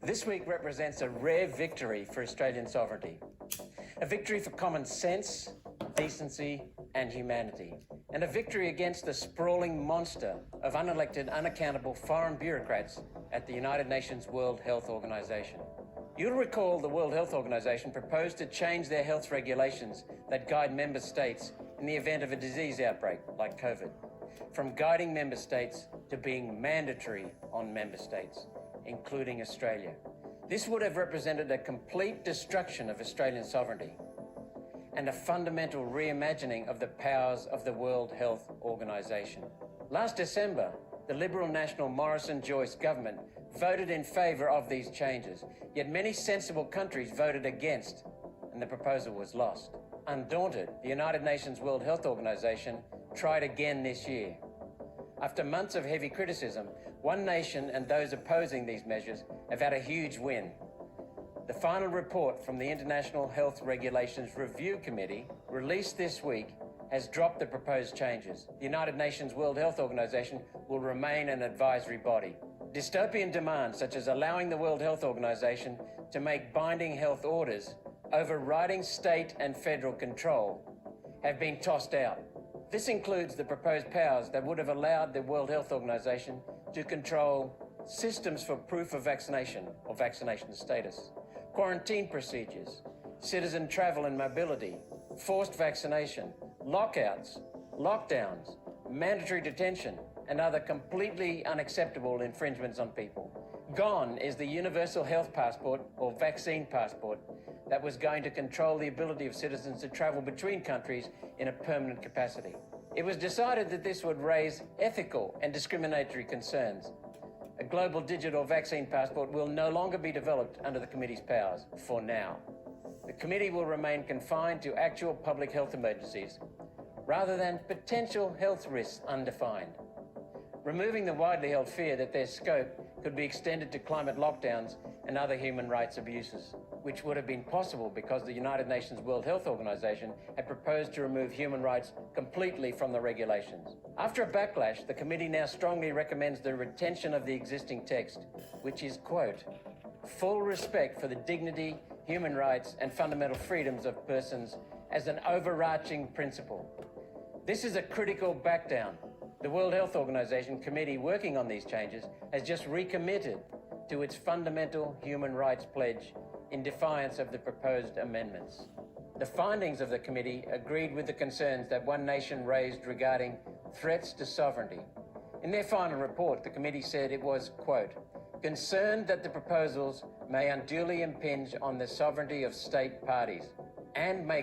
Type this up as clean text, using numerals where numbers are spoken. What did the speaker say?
This week represents a rare victory for Australian sovereignty. A victory for common sense, decency and humanity. And a victory against the sprawling monster of unelected, unaccountable foreign bureaucrats at the United Nations World Health Organization. You'll recall the World Health Organization proposed to change their health regulations that guide member states in the event of a disease outbreak like COVID, from guiding member states to being mandatory on member states, including Australia. This would have represented a complete destruction of Australian sovereignty and a fundamental reimagining of the powers of the World Health Organization. Last December, the Liberal National Morrison-Joyce government voted in favour of these changes, yet many sensible countries voted against, and the proposal was lost. Undaunted, the United Nations World Health Organization tried again this year. After months of heavy criticism, one nation and those opposing these measures have had a huge win. The final report from the International Health Regulations Review Committee, released this week, has dropped the proposed changes. The United Nations World Health Organization will remain an advisory body. Dystopian demands, such as allowing the World Health Organization to make binding health orders, overriding state and federal control, have been tossed out. This includes the proposed powers that would have allowed the World Health Organization to control systems for proof of vaccination or vaccination status, quarantine procedures, citizen travel and mobility, forced vaccination, lockouts, lockdowns, mandatory detention, and other completely unacceptable infringements on people. Gone is the universal health passport or vaccine passport that was going to control the ability of citizens to travel between countries in a permanent capacity. It was decided that this would raise ethical and discriminatory concerns. A global digital vaccine passport will no longer be developed under the committee's powers, for now. The committee will remain confined to actual public health emergencies, rather than potential health risks undefined, removing the widely held fear that their scope could be extended to climate lockdowns and other human rights abuses, which would have been possible because the United Nations World Health Organization had proposed to remove human rights completely from the regulations. After a backlash, the committee now strongly recommends the retention of the existing text, which is, quote, full respect for the dignity, human rights and fundamental freedoms of persons as an overarching principle. This is a critical backdown. The World Health Organization committee working on these changes has just recommitted to its fundamental human rights pledge in defiance of the proposed amendments. The findings of the committee agreed with the concerns that One Nation raised regarding threats to sovereignty. In their final report, the committee said it was, quote, concerned that the proposals may unduly impinge on the sovereignty of state parties and may